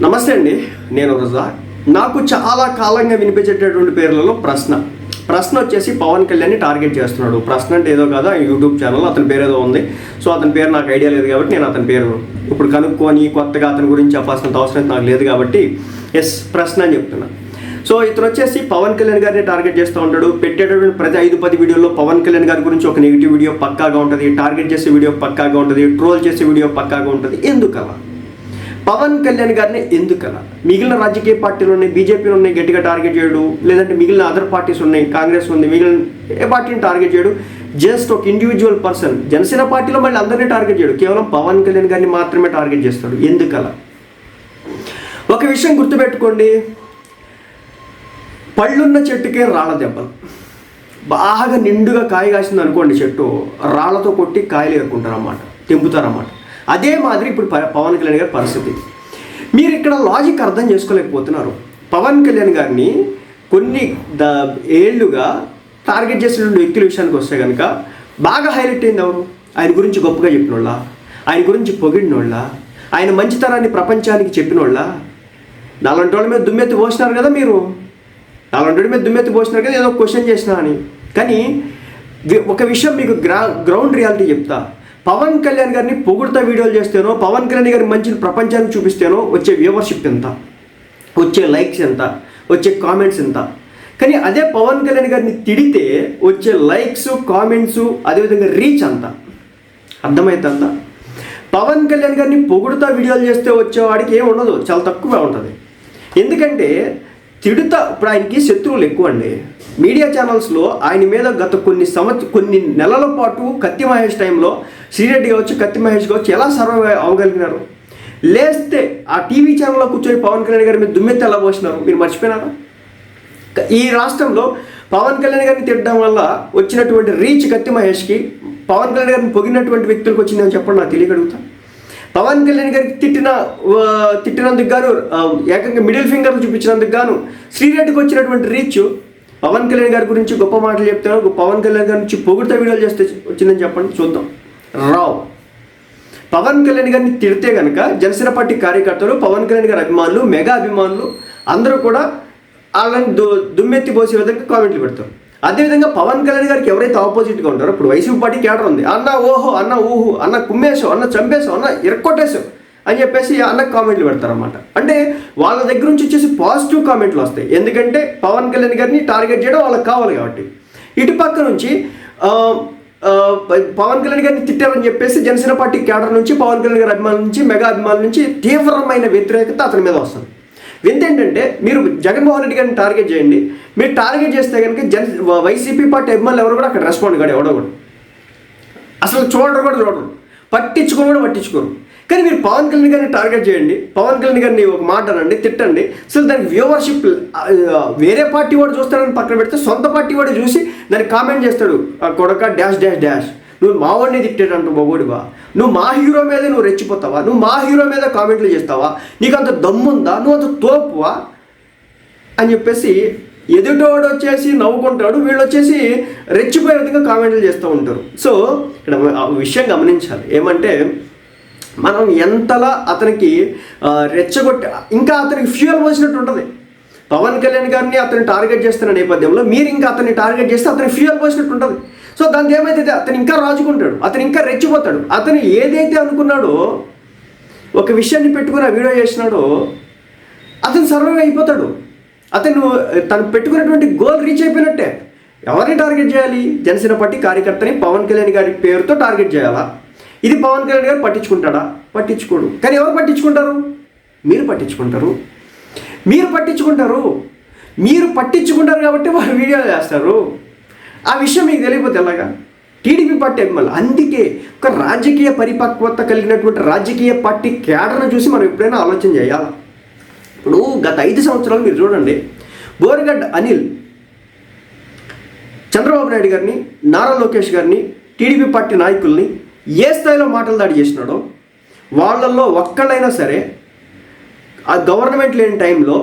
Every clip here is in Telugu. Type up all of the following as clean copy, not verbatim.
నమస్తే అండి, నేను రుజా. నాకు చాలా కాలంగా వినిపించేటటువంటి పేర్లలో ప్రశ్న వచ్చేసి పవన్ కళ్యాణ్ని టార్గెట్ చేస్తున్నాడు. ప్రశ్న అంటే ఏదో కాదు, యూట్యూబ్ ఛానల్ అతని పేరు ఏదో ఉంది. సో అతని పేరు నాకు ఐడియా లేదు కాబట్టి నేను అతని పేరు ఇప్పుడు కనుక్కొని కొత్తగా అతని గురించి చెప్పాల్సినంత అవసరం నాకు లేదు కాబట్టి ప్రశ్న అని చెప్తున్నా. సో ఇతను వచ్చేసి పవన్ కళ్యాణ్ గారిని టార్గెట్ చేస్తూ ఉంటాడు. పెట్టేటటువంటి ప్రతి 5-10 వీడియోల్లో పవన్ కళ్యాణ్ గారి గురించి ఒక నెగిటివ్ వీడియో పక్కాగా ఉంటుంది, టార్గెట్ చేసే వీడియో పక్కాగా ఉంటుంది, ట్రోల్ చేసే వీడియో పక్కాగా ఉంటుంది. ఎందుకలా? పవన్ కళ్యాణ్ గారిని ఎందుకలా? మిగిలిన రాజకీయ పార్టీలు ఉన్నాయి, బీజేపీలు ఉన్నాయి, గట్టిగా టార్గెట్ చేయడు, లేదంటే మిగిలిన అదర్ పార్టీస్ ఉన్నాయి, కాంగ్రెస్ ఉంది, మిగిలిన ఏ పార్టీని టార్గెట్ చేయడు. జస్ట్ ఒక ఇండివిజువల్ పర్సన్, జనసేన పార్టీలో మళ్ళీ అందరినీ టార్గెట్ చేయడు, కేవలం పవన్ కళ్యాణ్ గారిని మాత్రమే టార్గెట్ చేస్తాడు. ఎందుకలా? ఒక విషయం గుర్తుపెట్టుకోండి, పళ్ళున్న చెట్టుకే రాళ్ళ దెబ్బలు. బాగా నిండుగా కాయ కాసింది అనుకోండి చెట్టు, రాళ్లతో కొట్టి కాయలు ఏరుకుంటారన్నమాట, తెంపుతారన్నమాట. అదే మాదిరి ఇప్పుడు పవన్ కళ్యాణ్ గారి పరిస్థితి. మీరు ఇక్కడ లాజిక్ అర్థం చేసుకోలేకపోతున్నారు. పవన్ కళ్యాణ్ గారిని కొన్ని ఏళ్ళుగా టార్గెట్ చేసినటువంటి వ్యక్తుల విషయానికి వస్తే కనుక బాగా హైలైట్ అయింది ఎవరు? ఆయన గురించి గొప్పగా చెప్పినోళ్ళ, ఆయన గురించి పొగిడినోళ్ళ, ఆయన మంచితనాన్ని ప్రపంచానికి చెప్పినోళ్ళ? నాలంటి వాళ్ళ మీద దుమ్మెత్తి పోసినారు కదా మీరు, ఏదో క్వశ్చన్ చేసినా అని. కానీ ఒక విషయం మీకు గ్రౌండ్ రియాలిటీ చెప్తా. పవన్ కళ్యాణ్ గారిని పొగుడుతా వీడియోలు చేస్తేనో, పవన్ కళ్యాణ్ గారి మంచిని ప్రపంచానికి చూపిస్తేనో వచ్చే వ్యూవర్షిప్ ఎంత, వచ్చే లైక్స్ ఎంత, వచ్చే కామెంట్స్ ఎంత. కానీ అదే పవన్ కళ్యాణ్ గారిని తిడితే వచ్చే లైక్స్, కామెంట్స్, అదేవిధంగా రీచ్ అంత. అర్థమవుతుందా? పవన్ కళ్యాణ్ గారిని పొగుడుతా వీడియోలు చేస్తే వచ్చేవాడికి ఏమి ఉండదు, చాలా తక్కువగా ఉంటుంది. ఎందుకంటే తిడుతా, ఇప్పుడు ఆయనకి శత్రువులు ఎక్కువ అండి. మీడియా ఛానల్స్లో ఆయన మీద గత కొన్ని నెలల పాటు కత్తి మహేష్ టైంలో శ్రీరెడ్డి కావచ్చు, కత్తి మహేష్ కావచ్చు ఎలా సర్వైవ్ అవ్వగలిగినారు? లేస్తే ఆ టీవీ ఛానల్లో కూర్చొని పవన్ కళ్యాణ్ గారి మీద దుమ్మెత్తి ఎలా పోసినారు? మీరు మర్చిపోయినారా? ఈ రాష్ట్రంలో పవన్ కళ్యాణ్ గారిని తిట్టడం వల్ల వచ్చినటువంటి రీచ్ కత్తి మహేష్కి, పవన్ కళ్యాణ్ గారిని పొగినటువంటి వ్యక్తులకు వచ్చిందని చెప్పండి, నాకు తెలియగలుగుతా. పవన్ కళ్యాణ్ గారికి తిట్టినందుకు గాను, ఏకంగా మిడిల్ ఫింగర్లు చూపించినందుకు గాను శ్రీరెడ్డికి వచ్చినటువంటి రీచ్, పవన్ కళ్యాణ్ గారి గురించి గొప్ప మాటలు చెప్తాను, పవన్ కళ్యాణ్ గారి నుంచి పొగుడుతా వీడియోలు చేస్తే వచ్చిందని చెప్పండి, చూద్దాం. రావు. పవన్ కళ్యాణ్ గారిని తిడితే కనుక జనసేన పార్టీ కార్యకర్తలు, పవన్ కళ్యాణ్ గారి అభిమానులు, మెగా అభిమానులు అందరూ కూడా వాళ్ళని దుమ్మెత్తి పోసే విధంగా కామెంట్లు పెడతారు. అదేవిధంగా పవన్ కళ్యాణ్ గారికి ఎవరైతే ఆపోజిట్గా ఉంటారో, ఇప్పుడు వైసీపీ పార్టీ క్యాడర్ ఉంది, అన్న ఓహో, అన్న ఊహు, అన్న కుమ్మేసావు, అన్న చంపేసావు, అన్న ఇరక్కొట్టేసావు అని చెప్పేసి అన్నకు కామెంట్లు పెడతారన్నమాట. అంటే వాళ్ళ దగ్గర నుంచి వచ్చేసి పాజిటివ్ కామెంట్లు వస్తాయి, ఎందుకంటే పవన్ కళ్యాణ్ గారిని టార్గెట్ చేయడం వాళ్ళకి కావాలి కాబట్టి. ఇటు పక్క నుంచి పవన్ కళ్యాణ్ గారిని తిట్టారని చెప్పేసి జనసేన పార్టీ క్యాడర్ నుంచి, పవన్ కళ్యాణ్ గారి అభిమానుల నుంచి, మెగా అభిమానుల నుంచి తీవ్రమైన వ్యతిరేకత అతని మీద వస్తుంది. వింతేంటంటే, మీరు జగన్మోహన్ రెడ్డి గారిని టార్గెట్ చేయండి, మీరు టార్గెట్ చేస్తే కనుక వైసీపీ పార్టీ అభిమానులు ఎవరు కూడా అక్కడ రెస్పాండ్ కాడు, ఎవడో కూడా అసలు చూడరు, పట్టించుకోరు. కానీ మీరు పవన్ కళ్యాణ్ గారిని టార్గెట్ చేయండి, పవన్ కళ్యాణ్ గారిని ఒక మాట అనండి, తిట్టండి, అసలు దానికి వ్యూవర్షిప్ వేరే పార్టీ వాడు చూస్తాడని పక్కన పెడితే సొంత పార్టీ వాడు చూసి దానికి కామెంట్ చేస్తాడు, కొడక డాష్ డాష్ డాష్, నువ్వు మా వాడిని తిట్టేటంటూ మొగోడివా, నువ్వు మా హీరో మీద నువ్వు రెచ్చిపోతావా, నువ్వు మా హీరో మీద కామెంట్లు చేస్తావా, నీకు అంత దమ్ముందా, నువ్వు అంత తోపువా అని చెప్పేసి ఎదుటోడు వచ్చేసి నవ్వుకుంటాడు, వీళ్ళు వచ్చేసి రెచ్చిపోయే విధంగా కామెంట్లు చేస్తూ ఉంటారు. సో ఇక్కడ విషయం గమనించాలి, ఏమంటే మనం ఎంతలా అతనికి రెచ్చగొట్టి ఇంకా అతనికి ఫ్యూయల్ పోసినట్టు ఉంటుంది. పవన్ కళ్యాణ్ గారిని అతన్ని టార్గెట్ చేస్తున్న నేపథ్యంలో మీరు ఇంకా అతన్ని టార్గెట్ చేస్తే అతనికి ఫ్యూయల్ పోసినట్టు ఉంటుంది. సో దానికి ఏమైతుంది, అతను ఇంకా రాజుకుంటాడు, అతను ఇంకా రెచ్చిపోతాడు. అతను ఏదైతే అనుకున్నాడో, ఒక విషయాన్ని పెట్టుకుని ఆ వీడియో చేసినాడో, అతను సర్వైవ్ అయిపోతాడు. అతను తను పెట్టుకున్నటువంటి గోల్ రీచ్ అయిపోయినట్టే. ఎవరిని టార్గెట్ చేయాలి? జనసేన పార్టీ కార్యకర్తని పవన్ కళ్యాణ్ గారి పేరుతో టార్గెట్ చేయాలా? ఇది పవన్ కళ్యాణ్ గారు పట్టించుకుంటాడా? పట్టించుకోడు. కానీ ఎవరు పట్టించుకుంటారు? మీరు పట్టించుకుంటారు కాబట్టి వాళ్ళు వీడియోలు చేస్తారు. ఆ విషయం మీకు తెలియకపోతే ఎలాగా? టీడీపీ పార్టీ అభిమానులు. అందుకే ఒక రాజకీయ పరిపక్వత కలిగినటువంటి రాజకీయ పార్టీ క్యాడర్ను చూసి మనం ఎప్పుడైనా ఆలోచన చేయాలి. ఇప్పుడు గత 5 సంవత్సరాలు మీరు చూడండి, బోరగడ్డ అనిల్ చంద్రబాబు నాయుడు గారిని, నారా లోకేష్ గారిని, టీడీపీ పార్టీ నాయకుల్ని ఏ స్థాయిలో మాటలు దాడి చేసినాడో, వాళ్ళల్లో ఒక్కళ్ళైనా సరే ఆ గవర్నమెంట్ లేని టైంలో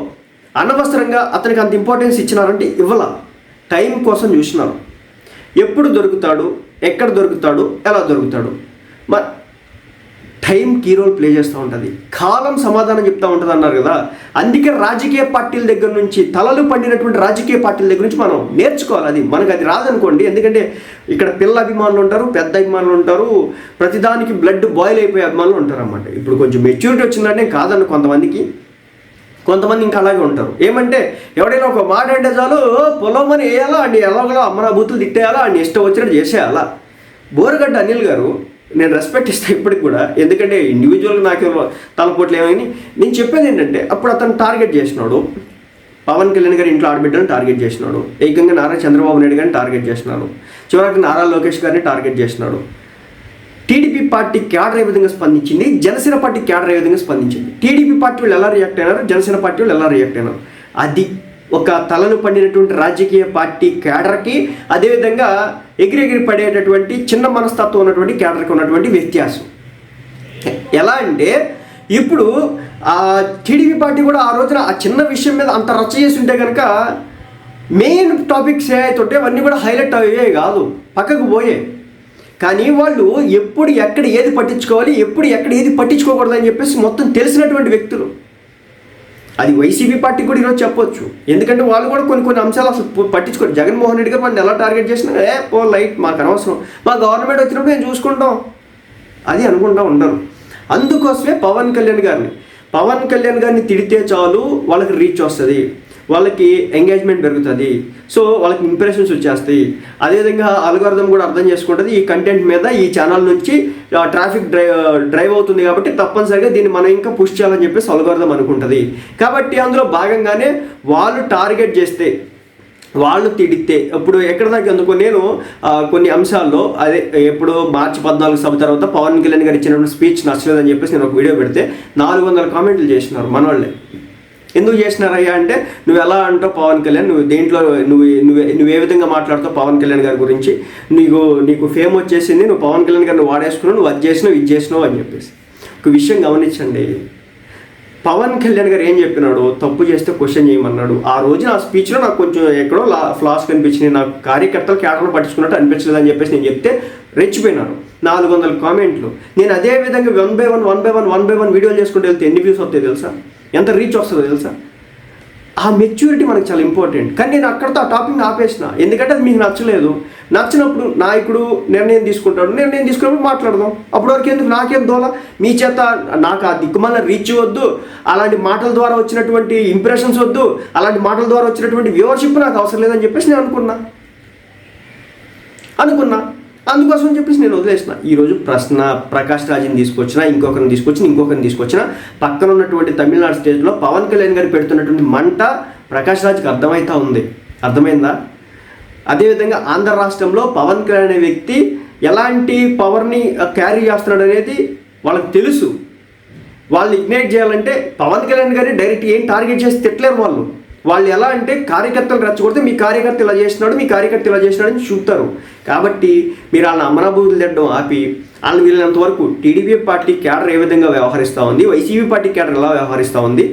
అనవసరంగా అతనికి అంత ఇంపార్టెన్స్ ఇచ్చినారంటే ఇవ్వాల. టైం కోసం చూసినారు, ఎప్పుడు దొరుకుతాడు, ఎక్కడ దొరుకుతాడు, ఎలా దొరుకుతాడు. టైం కీ రోల్ ప్లే చేస్తూ ఉంటుంది, కాలం సమాధానం చెప్తూ ఉంటుంది అన్నారు కదా. అందుకే రాజకీయ పార్టీల దగ్గర నుంచి, తలలు పండినటువంటి రాజకీయ పార్టీల దగ్గర నుంచి మనం నేర్చుకోవాలి. అది మనకు అది రాదనుకోండి, ఎందుకంటే ఇక్కడ పిల్ల అభిమానులు ఉంటారు, పెద్ద అభిమానులు ఉంటారు, ప్రతిదానికి బ్లడ్ బాయిల్ అయిపోయే అభిమానులు ఉంటారు అన్నమాట. ఇప్పుడు కొంచెం మెచ్యూరిటీ వచ్చిందంటే కాదండి, కొంతమంది ఇంకా అలాగే ఉంటారు. ఏమంటే ఎవడైనా ఒక మాట అంటే చాలు పొలమని వేయాలా, అండి ఎలాగో అమ్మన బూతులు తిట్టేయాలా, అండి ఇష్టం వచ్చినట్టు చేసేయాలా. బోరగడ్డ అనిల్ గారు నేను రెస్పెక్ట్ ఇస్తాను ఇప్పటికి కూడా, ఎందుకంటే ఇండివిజువల్గా నాకు తలపోట్లు ఏమని. నేను చెప్పేది ఏంటంటే, అప్పుడు అతను టార్గెట్ చేసినాడు, పవన్ కళ్యాణ్ గారి ఇంట్లో ఆడబిడ్డని టార్గెట్ చేసినాడు, ఏకంగా నారా చంద్రబాబు నాయుడు గారిని టార్గెట్ చేసినాడు, చివరికి నారా లోకేష్ గారిని టార్గెట్ చేసినాడు. టీడీపీ పార్టీ క్యాడర్ ఏ విధంగా స్పందించింది, జనసేన పార్టీ క్యాడర్ ఏ విధంగా స్పందించింది, టీడీపీ పార్టీ వాళ్ళు ఎలా రియాక్ట్ అయినారు, జనసేన పార్టీ వాళ్ళు ఎలా రియాక్ట్ అయినారు. అది ఒక తలను పండినటువంటి రాజకీయ పార్టీ క్యాడర్కి, అదేవిధంగా ఎగిరెగిరి పడేటటువంటి చిన్న మనస్తత్వం ఉన్నటువంటి క్యాడర్కి ఉన్నటువంటి వ్యత్యాసం. ఎలా అంటే ఇప్పుడు టీడీపీ పార్టీ కూడా ఆ రోజున ఆ చిన్న విషయం మీద అంత రచ్చ చేసి ఉంటే కనుక మెయిన్ టాపిక్స్ ఏవైతే అవన్నీ కూడా హైలైట్ అయ్యే కాదు, పక్కకు పోయే. కానీ వాళ్ళు ఎప్పుడు ఎక్కడ ఏది పట్టించుకోవాలి, ఎప్పుడు ఎక్కడ ఏది పట్టించుకోకూడదు అని చెప్పేసి మొత్తం తెలిసినటువంటి వ్యక్తులు. అది వైసీపీ పార్టీ కూడా ఈరోజు చెప్పొచ్చు, ఎందుకంటే వాళ్ళు కూడా కొన్ని అంశాలు అసలు పట్టించుకోరు. జగన్మోహన్ రెడ్డి గారు మనం ఎలా టార్గెట్ చేసినా లైట్ మాకు అనవసరం, మా గవర్నమెంట్ వచ్చినప్పుడు మేము చూసుకుంటాం అది అనుకుంటూ ఉండరు. అందుకోసమే పవన్ కళ్యాణ్ గారిని తిడితే చాలు వాళ్ళకి రీచ్ వస్తుంది, వాళ్ళకి ఎంగేజ్మెంట్ పెరుగుతుంది, సో వాళ్ళకి ఇంప్రెషన్స్ వచ్చేస్తాయి. అదేవిధంగా అల్గోరిథం కూడా అర్థం చేసుకుంటుంది ఈ కంటెంట్ మీద, ఈ ఛానల్ నుంచి ట్రాఫిక్ డ్రైవ్ అవుతుంది కాబట్టి తప్పనిసరిగా దీన్ని మనం ఇంకా పుష్ చేయాలని చెప్పేసి అల్గోరిథం అనుకుంటుంది. కాబట్టి అందులో భాగంగానే వాళ్ళు టార్గెట్ చేస్తే, వాళ్ళు తిడితే, ఇప్పుడు ఎక్కడ దాకా ఎందుకు నేను కొన్ని అంశాల్లో అదే ఎప్పుడు మార్చి 14 సభ తర్వాత పవన్ కళ్యాణ్ గారు ఇచ్చినటువంటి స్పీచ్ నచ్చలేదని చెప్పేసి నేను ఒక వీడియో పెడితే 400 కామెంట్లు చేసినారు మన వాళ్ళే. ఎందుకు చేసినారయ్యా అంటే, నువ్వు ఎలా అంటావు పవన్ కళ్యాణ్, నువ్వు దేంట్లో నువ్వు ఏ విధంగా మాట్లాడుతావు పవన్ కళ్యాణ్ గారి గురించి, నీకు ఫేమ్ వచ్చేసింది, నువ్వు పవన్ కళ్యాణ్ గారిని వాడేసుకున్నావు, నువ్వు అది చేసినావు ఇది చేసినావు అని చెప్పేసి. ఒక విషయం గమనించండి, పవన్ కళ్యాణ్ గారు ఏం చెప్పినాడు, తప్పు చేస్తే క్వశ్చన్ చేయమన్నాడు. ఆ రోజు నా స్పీచ్లో నాకు కొంచెం ఎక్కడో ఫ్లాస్ కనిపించింది, నాకు కార్యకర్తలు క్యాడర్ను పట్టించుకున్నట్టు అనిపించలేదు అని చెప్పేసి నేను చెప్తే రెచ్చిపోయినారు 400 కామెంట్లు. నేను అదే విధంగా వన్ బై వన్ వీడియోలు చేసుకుంటూ వెళ్తే ఎన్ని వ్యూస్ వస్తాయి తెలుసా, ఎంత రీచ్ వస్తుందో తెలుసా. ఆ మెచ్యూరిటీ మనకు చాలా ఇంపార్టెంట్. కానీ నేను అక్కడితో ఆ టాపిక్ని ఆపేసిన, ఎందుకంటే అది మీకు నచ్చలేదు. నచ్చినప్పుడు నాయకుడు నిర్ణయం తీసుకున్నప్పుడు మాట్లాడదాం. అప్పటి వరకు ఎందుకు నాకేం దోల, మీ చేత నాకు ఆ దిక్కుమాల రీచ్ వద్దు, అలాంటి మాటల ద్వారా వచ్చినటువంటి ఇంప్రెషన్స్ వద్దు, అలాంటి మాటల ద్వారా వచ్చినటువంటి వ్యూవర్షిప్ నాకు అవసరం లేదని చెప్పేసి నేను అనుకున్నా. అందుకోసం చెప్పేసి నేను వదిలేసిన. ఈరోజు ప్రకాష్ రాజ్ని తీసుకొచ్చినా, ఇంకొకరిని తీసుకొచ్చినా పక్కన ఉన్నటువంటి తమిళనాడు స్టేజ్లో పవన్ కళ్యాణ్ గారు పెడుతున్నటువంటి మంట ప్రకాష్ రాజ్కి అర్థమైందా? అదేవిధంగా ఆంధ్ర రాష్ట్రంలో పవన్ కళ్యాణ్ అనే వ్యక్తి ఎలాంటి పవర్ని క్యారీ చేస్తున్నాడు అనేది వాళ్ళకి తెలుసు. వాళ్ళు ఇగ్నైట్ చేయాలంటే పవన్ కళ్యాణ్ గారిని డైరెక్ట్ ఏం టార్గెట్ చేసి తిట్టలేరు. వాళ్ళు ఎలా అంటే కార్యకర్తలు రెచ్చగొడితే మీ కార్యకర్త ఇలా చేసినాడు అని చూపుతారు. కాబట్టి మీరు వాళ్ళని అమరాబూతులు తిట్టడం ఆపి, వాళ్ళని వీళ్ళంత వరకు టీడీపీ పార్టీ క్యాడర్ ఏ విధంగా వ్యవహరిస్తూ ఉంది, వైసీపీ పార్టీ క్యాడర్ ఎలా వ్యవహరిస్తూ ఉంది,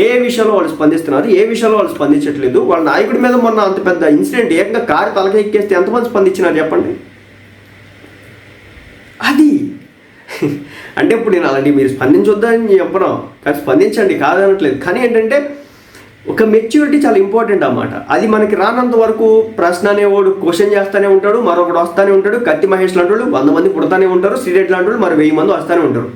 ఏ విషయంలో వాళ్ళు స్పందిస్తున్నారు, ఏ విషయంలో వాళ్ళు స్పందించట్లేదు. వాళ్ళ నాయకుడి మీద మొన్న అంత పెద్ద ఇన్సిడెంట్ ఏకంగా కారు తలకెక్కేస్తే ఎంతమంది స్పందించినారు చెప్పండి. అది అంటే ఇప్పుడు నేను అలాంటి మీరు స్పందించొద్దని చెప్పను, కానీ స్పందించండి కాదనట్లేదు. కానీ ఏంటంటే ఒక మెచ్యూరిటీ చాలా ఇంపార్టెంట్ అన్నమాట. అది మనకి రానంత వరకు ప్రశ్న అనేవాడు క్వశ్చన్ చేస్తూనే ఉంటాడు, మరొకడు వస్తూనే ఉంటాడు. కత్తి మహేష్ లాంటి వాళ్ళు 100 మంది పుడతానే ఉంటారు, శ్రీరెడ్డి లాంటి వాళ్ళు మరి 1000 మంది వస్తూనే ఉంటారు.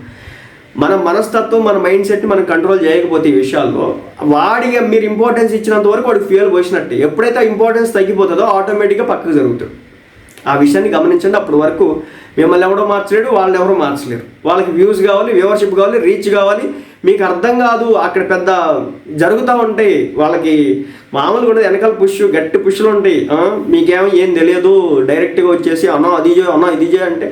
మన మనస్తత్వం, మన మైండ్ సెట్ని మనం కంట్రోల్ చేయకపోతే ఈ విషయాల్లో వాడిగా మీరు ఇంపార్టెన్స్ ఇచ్చినంత వరకు వాడికి ఫ్యూయల్ పోసినట్టే. ఎప్పుడైతే ఇంపార్టెన్స్ తగ్గిపోతుందో ఆటోమేటిక్గా పక్కకు జరుగుతుంది. ఆ విషయాన్ని గమనించండి. అప్పటి వరకు మిమ్మల్ని ఎవడో మార్చలేడు, వాళ్ళని ఎవరో మార్చలేరు. వాళ్ళకి వ్యూస్ కావాలి, వ్యూవర్షిప్ కావాలి, రీచ్ కావాలి. మీకు అర్థం కాదు, అక్కడ పెద్ద జరుగుతూ ఉంటాయి. వాళ్ళకి మామూలుగా కూడా వెనకాల గట్టి పుష్లు ఉంటాయి. మీకేమో ఏం తెలియదు, డైరెక్ట్గా వచ్చేసి అన్నా అది చేయ అంటే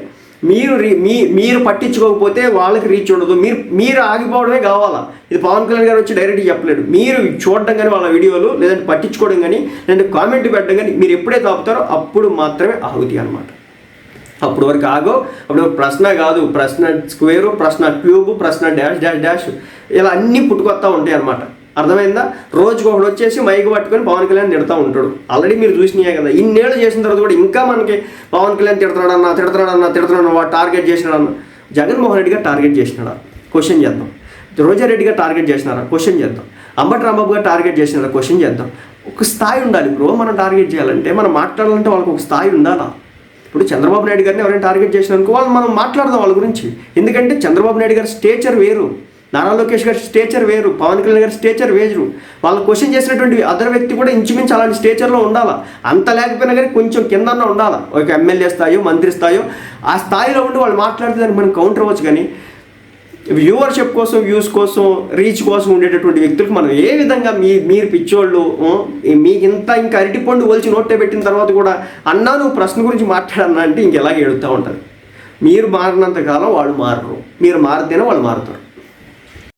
మీరు పట్టించుకోకపోతే వాళ్ళకి రీచ్ ఉండదు. మీరు ఆగిపోవడమే కావాలా. ఇది పవన్ కళ్యాణ్ గారు వచ్చి డైరెక్ట్గా చెప్పలేడు. మీరు చూడడం కానీ వాళ్ళ వీడియోలు, లేదంటే పట్టించుకోవడం కానీ, లేదంటే కామెంట్ పెట్టడం కానీ మీరు ఎప్పుడైతే ఆపుతారో అప్పుడు మాత్రమే ఆగుతాయి అన్నమాట. అప్పుడు వరకు ఆగో. అప్పుడు ప్రశ్న కాదు, ప్రశ్న స్క్వేరు, ప్రశ్న క్యూబ్, ప్రశ్న డాష్ ఇలా అన్నీ పుట్టుకొస్తా ఉంటాయి అన్నమాట. అర్థమైందా? రోజుకు ఒకడు వచ్చేసి మైక్ పట్టుకొని పవన్ కళ్యాణ్ తిడతా ఉంటాడు. ఆల్రెడీ మీరు చూసినాయే కదా. ఇన్నేళ్ళు చేసిన తర్వాత కూడా ఇంకా మనకి పవన్ కళ్యాణ్ తిడుతున్నాడన్నా వాడు టార్గెట్ చేసినాడన్న జగన్మోహన్ రెడ్డి గారు టార్గెట్ చేసినాడా? క్వశ్చన్ చేద్దాం. రోజారెడ్డి గారు టార్గెట్ చేసినారా? క్వశ్చన్ చేద్దాం. అంబటి రాంబాబు గారు టార్గెట్ చేసినారా? క్వశ్చన్ చేద్దాం. ఒక స్థాయి ఉండాలి బ్రో. మనం టార్గెట్ చేయాలంటే, మనం మాట్లాడాలంటే వాళ్ళకి ఒక స్థాయి ఉండాలా. ఇప్పుడు చంద్రబాబు నాయుడు గారిని ఎవరైనా టార్గెట్ చేసినారనుకో వాళ్ళు మనం మాట్లాడదాం వాళ్ళ గురించి. ఎందుకంటే చంద్రబాబు నాయుడు గారి స్టేచర్ వేరు, నారా లోకేష్ గారి స్టేచర్ వేరు, పవన్ కళ్యాణ్ గారి స్టేచర్ వేరు. వాళ్ళు క్వశ్చన్ చేసినటువంటి అదర్ వ్యక్తి కూడా ఇంచుమించు అలాంటి స్టేచర్లో ఉండాలా. అంత లేకపోయినా కానీ కొంచెం కిందన్నా ఉండాలా. ఒక ఎమ్మెల్యే స్థాయో మంత్రి స్థాయో ఆ స్థాయిలో ఉండి వాళ్ళు మాట్లాడితే దానికి మనం కౌంటర్ అవ్వచ్చు. కానీ వ్యూవర్షిప్ కోసం, వ్యూస్ కోసం, రీచ్ కోసం ఉండేటటువంటి వ్యక్తులకు మనం ఏ విధంగా మీరు పిచ్చోళ్ళు, మీకు ఇంకా అరటిపండు ఒలిచి నోటే పెట్టిన తర్వాత కూడా అన్నా నువ్వు ప్రశ్న గురించి మాట్లాడన్నా అంటే ఇంకెలాగే ఎడుతూ ఉంటుంది. మీరు మారినంత కాలం వాళ్ళు మారరు, మీరు మారితేనే వాళ్ళు మారుతారు.